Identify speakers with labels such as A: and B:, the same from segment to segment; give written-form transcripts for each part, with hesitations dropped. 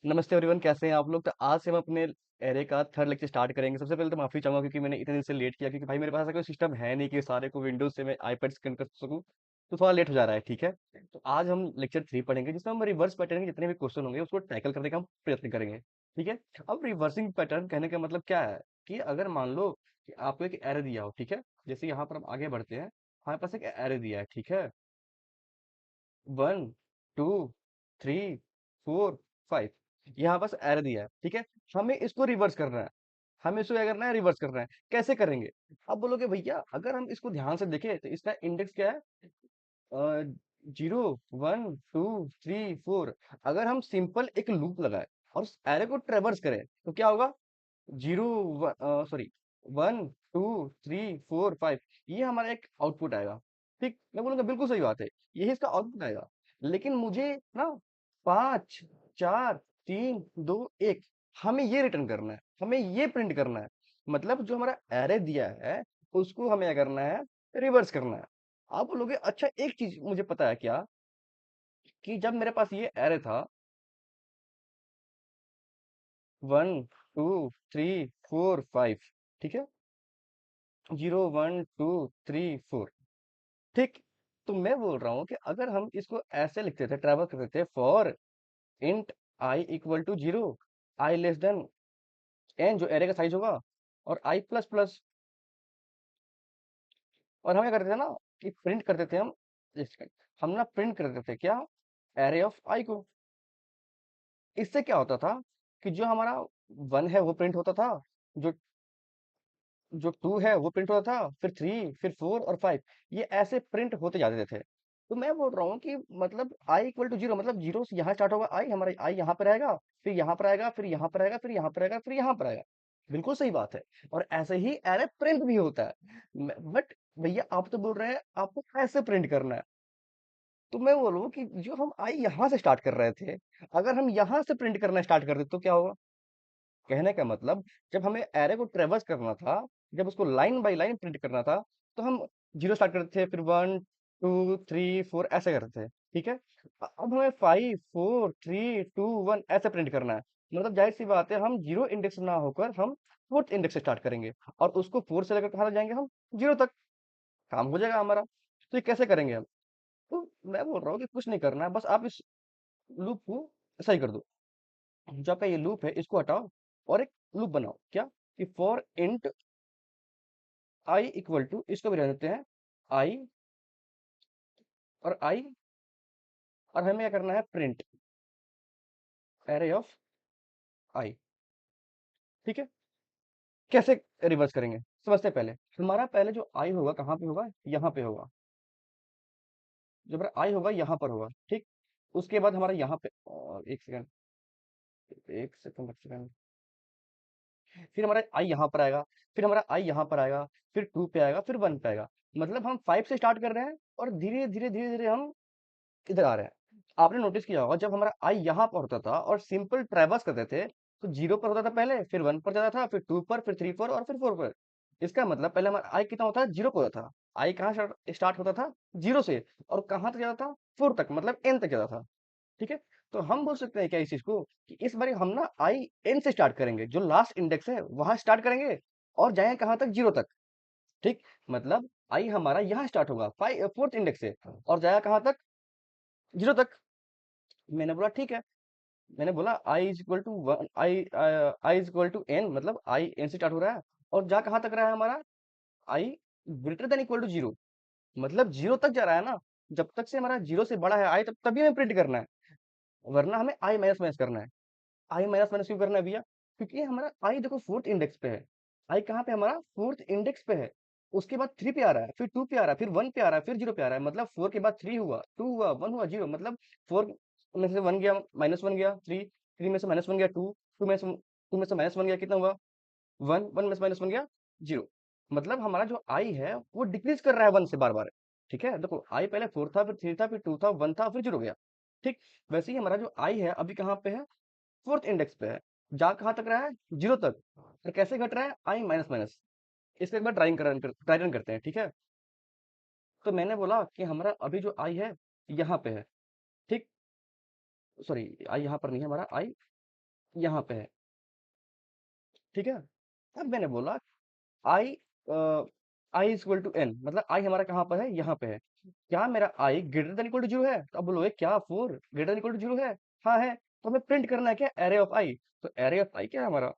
A: नमस्ते एवरीवन, कैसे हैं आप लोग? तो आज से हम अपने एरे का थर्ड लेक्चर स्टार्ट करेंगे। सबसे पहले तो माफी चाहूंगा क्योंकि मैंने इतने दिन से लेट किया, क्योंकि भाई मेरे पास ऐसा कोई सिस्टम है नहीं कि सारे को विंडोज से मैं आईपैड स्कैन कर सकूं। तो थोड़ा लेट हो जा रहा है, ठीक है। तो आज हम लेक्चर 3 पढ़ेंगे, जिसमें हम रिवर्स पैटर्न के जितने भी क्वेश्चन होंगे उसको टैकल करने का हम प्रयत्न करेंगे, ठीक है। अब रिवर्सिंग पैटर्न कहने का मतलब क्या है कि अगर मान लो कि आपको एक एरे दिया हो, ठीक है। जैसे यहाँ पर हम आगे बढ़ते हैं, हमारे पास एक एरे दिया है, ठीक है। 1 2 3 4 5, यहाँ बस एरे दिया है, ठीक है। हमें इसको रिवर्स करना है। हमें इसको क्या करना है? रिवर्स करना है। कैसे करेंगे? अब बोलोगे भैया अगर हम इसको ध्यान से देखें तो इसका इंडेक्स क्या है? 0 1 2 3 4। अगर हम सिंपल एक लूप लगाए और उस एरे को ट्रेवर्स करें तो क्या होगा? 0 1 2 3 4 5, ये हमारा एक आउटपुट आएगा। ठीक, मैं बोलूंगा बिल्कुल सही बात है, यही इसका आउटपुट आएगा। लेकिन मुझे ना 5 4 3 2 1 हमें ये रिटर्न करना है, हमें ये प्रिंट करना है। मतलब जो हमारा एरे दिया है उसको हमें क्या करना है? रिवर्स करना है। आप बोलोगे अच्छा एक चीज मुझे पता है क्या, कि जब मेरे पास ये एरे था 1 2 3 4 5, ठीक है। 0 1 2 3 4, ठीक। तो मैं बोल रहा हूँ कि अगर हम इसको ऐसे लिखते थे, ट्रैवल करते थे, for int i equal to 0, i less than n, जो एरे का साइज होगा, और आई प्लस प्लस। और हम क्या करते थे ना, कि प्रिंट करते थे हम, एक सेकंड, हम ना प्रिंट करते थे क्या? एरे ऑफ आई को। इससे क्या होता था कि जो हमारा 1 है वो प्रिंट होता था, जो जो 2 है वो प्रिंट होता था, फिर 3, फिर 4 और 5, ये ऐसे प्रिंट होते जाते थे। तो मैं बोल रहा हूँ कि मतलब आई इक्वल टू 0, मतलब 0 से यहाँ स्टार्ट होगा आई, हमारा आई यहाँ पर आएगा, फिर यहाँ पर आएगा, फिर यहाँ पर आएगा, फिर यहाँ पर आएगा, फिर यहाँ पर आएगा। बिल्कुल सही बात है। और ऐसे ही एरे प्रिंट भी होता है। बट भैया आप तो बोल रहे हैं आपको ऐसे प्रिंट करना है। तो मैं बोलूँ कि जो हम आई यहाँ से स्टार्ट कर रहे थे, अगर हम यहाँ से प्रिंट करना स्टार्ट कर दे तो क्या होगा? कहने का मतलब, जब हमें एरे को ट्रेवर्स करना था, जब उसको लाइन बाय लाइन प्रिंट करना था, तो हम 0 स्टार्ट करते थे, फिर 1 2 3 4 ऐसे करते थे, ठीक है। अब हमें 5 4 3 2 1 ऐसे प्रिंट करना है। मतलब जाहिर सी बात है, हम 0 इंडेक्स ना होकर हम फोर्थ इंडेक्स से स्टार्ट करेंगे, और उसको 4 से लेकर कहाँ तक जाएंगे? हम 0 तक। काम हो जाएगा हमारा। तो ये कैसे करेंगे हम? तो मैं बोल रहा हूँ कि कुछ नहीं करना है, बस आप इस लूप को सही कर दो। जो आपका ये लूप है इसको हटाओ, और एक लूप बनाओ क्या, कि for int i equal to, इसको भी रहने देते हैं, आई, और आई, और हमें क्या करना है? प्रिंट एरे ऑफ आई, ठीक है। कैसे रिवर्स करेंगे समझते हैं। पहले हमारा पहले जो आई होगा कहाँ पे होगा? यहाँ पे होगा। जब हमारा आई होगा यहाँ पर होगा, ठीक। उसके बाद हमारा यहाँ पे, और एक सेकंड, एक सेकंड, एक सेकंड, फिर हमारा आई यहाँ पर आएगा, फिर हमारा आई यहाँ पर आएगा, फिर 2 पे आएगा, फिर 1 पे आएगा। मतलब हम 5 से स्टार्ट कर रहे हैं और धीरे धीरे धीरे धीरे हम इधर आ रहे हैं। आपने नोटिस किया होगा जब हमारा आई यहाँ पर होता था और सिंपल ट्रेवर्स करते थे, तो 0 पर होता था पहले, फिर 1 पर जाता था, फिर 2 पर, फिर 3 पर, और फिर 4 पर। इसका मतलब पहले हमारा आई कितना होता है? 0 पर होता था। आई कहाँ स्टार्ट होता था? 0 से, और कहाँ तक जाता था? 4 तक, मतलब एन तक जाता था, ठीक है। तो हम बोल सकते हैं क्या इस चीज को, कि इस बार हम ना आई एन से स्टार्ट करेंगे, जो लास्ट इंडेक्स है वहां स्टार्ट करेंगे, और जाएंगे कहाँ तक? 0 तक, ठीक। मतलब आई हमारा यहाँ स्टार्ट होगा फोर्थ इंडेक्स से, और जाएगा कहाँ तक? 0 तक। मैंने बोला ठीक है। मैंने बोला i is equal to one, i is equal to n, मतलब आई एन से स्टार्ट हो रहा है, और जा कहाँ तक रहा है हमारा? आई ग्रेटर देन इक्वल टू 0, मतलब 0 तक जा रहा है ना। जब तक से हमारा 0 से बड़ा है आई, तब तभी हमें प्रिंट करना है, वरना हमें आई माइनस माइनस करना है। आई माइनस माइनस क्यों करना है भैया? क्योंकि हमारा आई देखो फोर्थ इंडेक्स पे है। आई कहाँ पे? हमारा फोर्थ इंडेक्स पे है। उसके बाद 3 पे आ रहा है, फिर 2 पे आ रहा है, फिर 1 पे आ रहा है, फिर 0 पे आ रहा है। मतलब 4 के बाद 3 हुआ, 2 हुआ, 1 हुआ, 0, मतलब 4 में से 1 गया, -1 गया, 3 में से -1 गया, 2, 2 में से -1 गया, कितना हुआ? 1, 1 में से -1 गया, 0। मतलब हमारा जो आई है वो डिक्रीज कर रहा है 1 से बार बार, ठीक है। देखो आई पहले 4 था, फिर 3 था, फिर 2 था, 1 था, फिर 0 गया, ठीक। वैसे ही हमारा जो आई है अभी कहाँ पे है? फोर्थ इंडेक्स पे है। जा कहाँ तक रहा है? 0 तक। और कैसे घट रहा है? आई माइनस माइनस। इसका एक बार ट्राई रन करते हैं, ठीक है। तो मैंने बोला कि हमारा अभी जो आई है यहाँ पे है, ठीक। सॉरी, आई यहाँ पर नहीं है हमारा आई, यहाँ पे है। ठीक है। अब मैंने बोला आई आई इज इक्वल टू एन, मतलब आई हमारा कहाँ पर है, यहाँ पे है। क्या मेरा i greater than equal to zero है? तो अब बोलोगे क्या four greater than equal to zero है? हाँ है। तो हमें प्रिंट करना है क्या, एरे ऑफ आई। तो एरे ऑफ आई क्या है हमारा,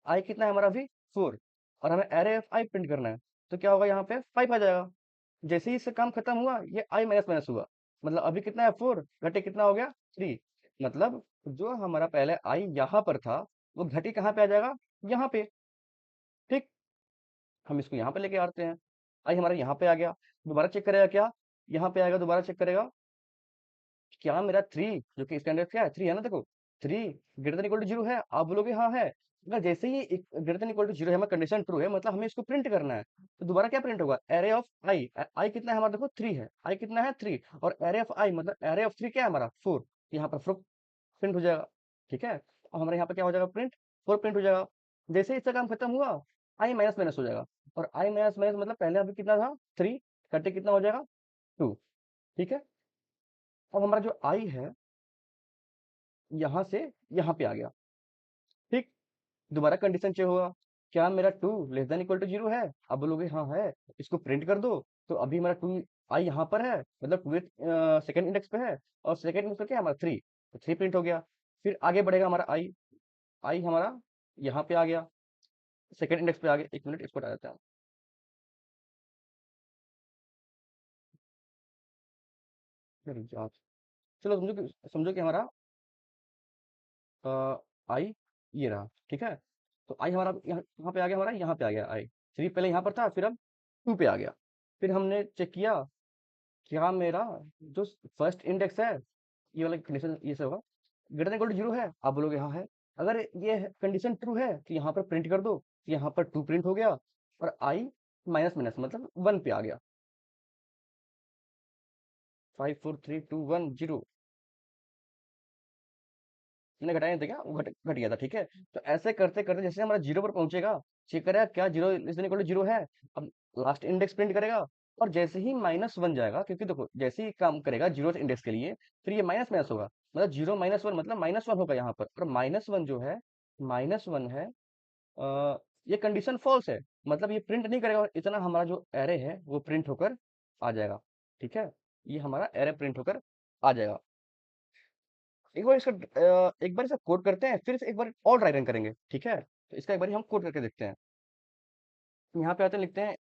A: आई कितना है हमारा अभी, फोर। और हमें एरे ऑफ आई प्रिंट करना है। तो क्या होगा, यहाँ पे फाइव आ जाएगा। जैसे ही इससे काम खत्म हुआ, ये आई माइनस माइनस हुआ। मतलब अभी कितना है, फोर घटे कितना हो गया, थ्री। मतलब जो हमारा पहले आई यहाँ पर था, वो घटी कहाँ पे आ जाएगा, यहाँ पे। ठीक। हम इसको यहाँ पे लेके आते हैं। आई हमारा यहाँ पे आ गया। दोबारा चेक करेगा क्या, यहाँ पे आएगा, दोबारा चेक करेगा। क्या मेरा थ्री, जो कि स्टैंडर्ड क्या है, थ्री है ना, देखो। Three greater than equal to zero है, आप बोलोगे हाँ है। अगर जैसे ही greater than equal to zero है, हमारा कंडीशन ट्रू है, मतलब हमें इसको प्रिंट करना है। तो दोबारा क्या प्रिंट होगा, एरे ऑफ आई। आई कितना है हमारा, देखो थ्री है, आई कितना है थ्री। और एरे ऑफ आई मतलब एरे ऑफ थ्री क्या है हमारा, फोर। यहाँ पर फोर प्रिंट हो जाएगा। ठीक है। और हमारे यहाँ पे क्या हो जाएगा, प्रिंट, फोर प्रिंट हो जाएगा। जैसे ही इसका काम खत्म हुआ, आई माइनस माइनस हो जाएगा। और आई माइनस माइनस मतलब पहले अभी कितना था, थ्री, करते कितना हो जाएगा, टू। ठीक है। अब हमारा जो आई है, यहाँ से यहाँ पे आ गया। ठीक। दोबारा कंडीशन चेक होगा, क्या मेरा two less than equal to zero है? अब बोलोगे हाँ है। इसको प्रिंट कर दो। तो अभी हमारा टू आई यहाँ पर है, मतलब टू सेकेंड इंडेक्स पे है। और सेकेंड इंडेक्स पे क्या है हमारा, थ्री। तो थ्री प्रिंट हो गया। फिर आगे बढ़ेगा हमारा आई। आई हमारा यहाँ पे आ गया, सेकेंड इंडेक्स पे आ गया। एक मिनट इसको हटा देते हैं। फिर जाँच। चलो समझो कि हमारा आई ये रहा। ठीक है। तो आई हमारा यहाँ पे आ गया, हमारा यहाँ पे आ गया आई। थ्री पहले यहाँ पर था, फिर अब टू पे आ गया। फिर हमने चेक किया, क्या मेरा जो फर्स्ट इंडेक्स है, ये वाला कंडीशन ये सब होगा, greater than equal to zero है? आप बोलोगे हाँ है। अगर ये कंडीशन ट्रू है, तो यहाँ पर प्रिंट कर दो। यहाँ पर टू प्रिंट हो गया। और आई माइनस माइनस मतलब वन पे आ गया। Five four three two one zero. मैंने घटाया नहीं था क्या, वो घट गया था। ठीक है। तो ऐसे करते करते जैसे हमारा जीरो पर पहुंचेगा, चेक करेगा क्या zero less than equal to zero है। अब लास्ट इंडेक्स प्रिंट करेगा। और जैसे ही माइनस वन जाएगा, क्योंकि देखो जैसे ही काम करेगा जीरो इंडेक्स के लिए, फिर ये माइनस माइनस होगा। मतलब जीरो माइनस वन मतलब माइनस वन होगा यहाँ पर। और माइनस वन जो है, माइनस वन है, ये कंडीशन फॉल्स है। मतलब ये प्रिंट नहीं करेगा, और इतना हमारा जो एरे है वो प्रिंट होकर आ जाएगा। ठीक है। ये हमारा एरे प्रिंट होकर आ जाएगा। एक बार इसका कोड करते हैं, फिर से एक बार और ड्राई रन करेंगे। ठीक है। तो इसका एक बार हम कोड करके देखते हैं। यहाँ पे आते हैं, लिखते हैं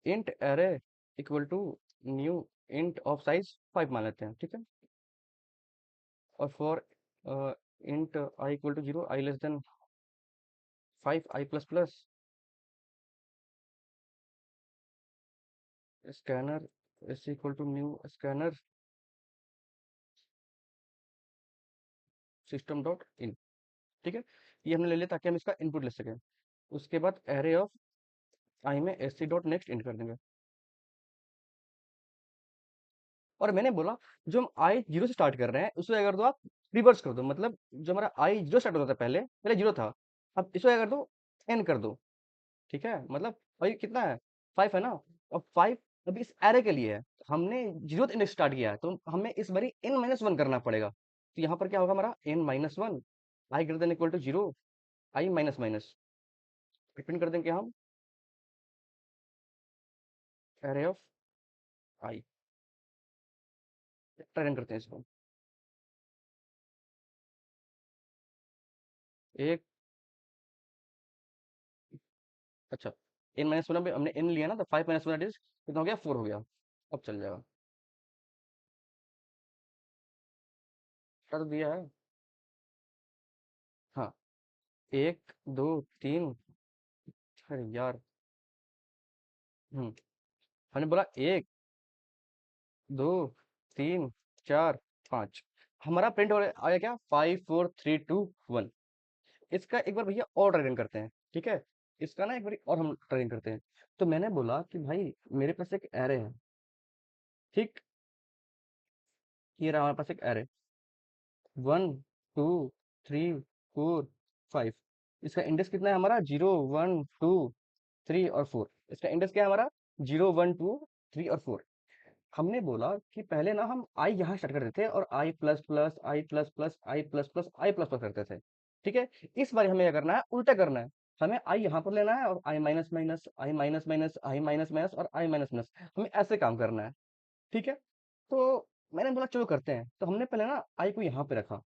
A: int array equal to new int of size five मान लेते हैं। ठीक है। और for int i equal to zero, i less than five, i plus plus scanner is equal to new scanner system dot in. ठीक है। ये हमने ले लिया ताकि हम इसका इनपुट ले सकें। उसके बाद एरे ऑफ आई में s c dot next int कर देंगे। और मैंने बोला, जो हम आई जीरो से स्टार्ट कर रहे हैं, उसे अगर दो आप रिवर्स कर दो, मतलब जो हमारा आई जीरो स्टार्ट होता था, पहले पहले जीरो था। अब इसे अगर दो एन कर दो। ठीक है। मतलब भाई कितना है, फाइव है ना। अब फाइव अभी इस एरे के लिए है। हमने जीरो इंडेक्स स्टार्ट किया है, तो हमें इस बारी एन माइनस वन करना पड़ेगा। तो यहाँ पर क्या होगा हमारा, n minus one, i greater than equal to zero, i minus minus print कर देंगे हम एरे ऑफ आई। रन करते हैं इसको। एक, अच्छा, एन माइनस वन, हमने एन लिया ना, तो फाइव माइनस वन कितना हो गया, फोर हो गया। अब चल जाएगा। कर दिया है। हाँ। एक दो तीन, अरे यार। हमने बोला एक, दो, तीन, चार, पाँच। हमारा प्रिंट हो रहा आया क्या, five four three two one. इसका एक बार भैया और ट्रेनिंग करते हैं। ठीक है। इसका ना एक बार और हम ट्रेनिंग करते हैं। तो मैंने बोला कि भाई मेरे पास एक एरे है। ठीक। ये रहा हमारे पास एक array, one, two, three, four, five. इसका इंडेक्स कितना है हमारा, जीरो वन टू थ्री और फोर। इसका इंडेक्स क्या है हमारा, जीरो वन टू थ्री और फोर। हमने बोला कि पहले ना हम आई यहाँ स्टार्ट करते थे और आई प्लस प्लस आई प्लस प्लस आई प्लस प्लस आई प्लस प्लस करते थे। ठीक है, इस बार हमें क्या करना है, उल्टा करना है। हमें आई यहाँ पर लेना है और i minus minus I minus minus I minus minus और आई माइनस माइनस, हमें ऐसे काम करना है। ठीक है, तो मैंने बोला चलो करते हैं, तो हमने पहले ना आई को यहाँ पे रखा।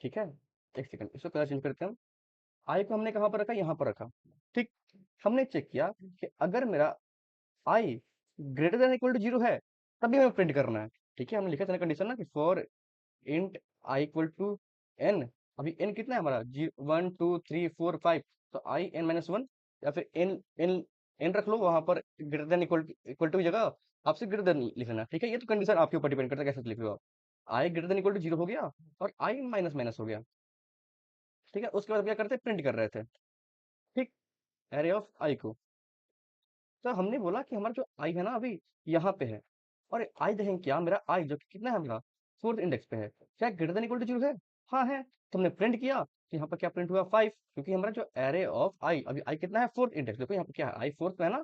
A: ठीक है, एक सेकंड, इसको कलर चेंज करते हैं हम। आई को हमने कहाँ पर रखा, यहाँ पर रखा। ठीक, हमने चेक किया कि अगर मेरा i greater than equal to zero है, तभी हमें प्रिंट करना है। ठीक है, हमने लिखा था कंडीशन ना कि for int i equal to n. अभी एन कितना है हमारा, जी 1 2 3 4 5, तो आई एन माइनस वन, या फिर एन एन एन रख लो वहां पर, ग्रेटर देन इक्वल टू की जगह आपसे ग्रेटर देन लिखना है। ठीक है, ये तो कंडीशन आपके ऊपर डिपेंड करता है कैसे लिख रहे हो आप। I greater than equal to zero हो गया और आई माइनस माइनस हो गया। ठीक है, उसके बाद क्या करते, प्रिंट कर रहे थे। ठीक, एरे ऑफ आई को, तो हमने बोला कि हमारा जो आई है ना अभी यहाँ पे है, और आई देखें क्या, मेरा आई जो कि कितना है मेरा, फोर्थ इंडेक्स पे है, क्या greater than equal to zero है? हाँ है। तो हमने प्रिंट किया, तो यहाँ पर क्या प्रिंट हुआ, 5, क्योंकि हमारा जो एरे ऑफ आई, अभी आई कितना है, फोर्थ इंडेक्स, देखो यहाँ पर क्या है, आई फोर्थ में है ना,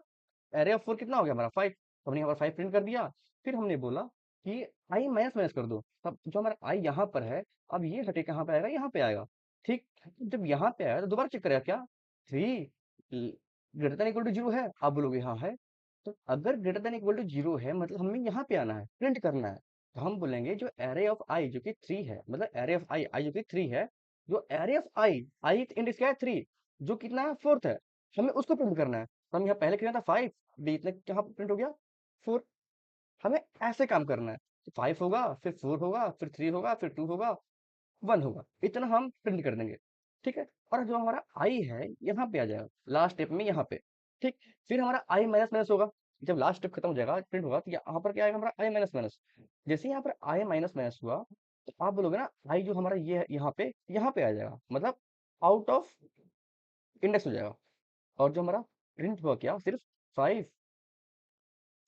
A: एरे ऑफ 4 कितना हो गया हमारा, 5। तो हमने यहाँ पर 5 प्रिंट कर दिया। फिर हमने बोला कि आई माइनस माइनस कर दो, तब जो हमारा आई यहाँ पर है, अब ये हटे कहाँ पे आएगा, यहाँ पे आएगा। ठीक, जब यहाँ पे आया तो दोबारा चेक करेगा क्या, 3 greater than equal to zero है, आप बोलोगे हाँ है। तो अगर greater than equal to zero है, मतलब हमें यहाँ पे आना है, प्रिंट करना है। तो हम बोलेंगे जो एरे ऑफ आई जो कि 3 है, मतलब एरे ऑफ आई, आई जो कि 3 है, जो एरे ऑफ आई इंडेक्स क्या है, 3, जो कितना है, फोर्थ है, हमें उसको प्रिंट करना है। तो हम यहाँ पहले किया था 5, अभी इतने कहाँ प्रिंट हो गया, 4। हमें ऐसे काम करना है, 5 होगा, फिर 4 होगा, फिर 3 होगा, फिर 2 होगा, 1 होगा, इतना हम प्रिंट कर देंगे। ठीक है, और जो हमारा आई है यहाँ पे आ जाएगा लास्ट स्टेप में, यहाँ पे। ठीक, फिर हमारा आई माइनस माइनस होगा, जब लास्ट स्टेप खत्म हो जाएगा, प्रिंट होगा, तो यहाँ पर क्या आएगा हमारा, आई माइनस माइनस। जैसे ही यहाँ पर आई माइनस माइनस हुआ, तो आप बोलोगे ना आई जो हमारा ये है यहाँ पे आ जाएगा, मतलब आउट ऑफ इंडेक्स हो जाएगा। और जो हमारा प्रिंट हुआ क्या, सिर्फ 5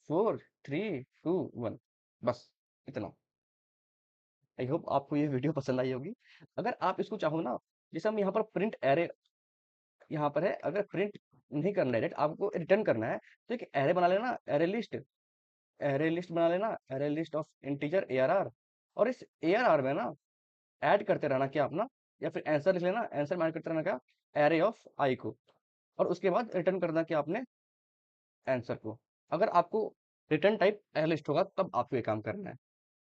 A: 4 3 2 1, बस इतना। आई होप आपको ये वीडियो पसंद आई होगी। अगर आप इसको चाहो ना, जैसे हम यहाँ पर प्रिंट एरे यहाँ पर है, अगर प्रिंट नहीं करना है डायरेक्ट, आपको रिटर्न करना है, तो एक एरे बना लेना, एरे लिस्ट बना लेना, array list of integer ARR। और इस ARR में ना ऐड करते रहना क्या अपना, या फिर आंसर लिख लेना, आंसर में ऐड करते रहना क्या, एरे ऑफ आई को, और उसके बाद रिटर्न करना क्या आपने, आंसर को। अगर आपको रिटर्न टाइप एरे लिस्ट होगा, तब आपको ये काम करना है।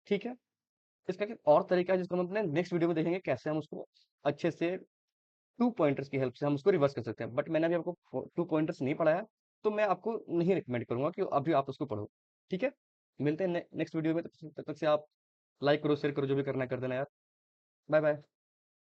A: ठीक है, इसका एक और तरीका है जिसको हम अपने नेक्स्ट वीडियो में देखेंगे, कैसे हम उसको अच्छे से टू पॉइंटर्स की हेल्प से हम उसको रिवर्स कर सकते हैं। बट मैंने अभी आपको टू पॉइंटर्स नहीं पढ़ाया, तो मैं आपको नहीं रिकमेंड करूंगा कि अभी आप उसको पढ़ो। ठीक है, मिलते हैं नेक्स्ट वीडियो में, तब तक से आप लाइक करो, शेयर करो, जो भी करना है कर देना यार। Bye bye.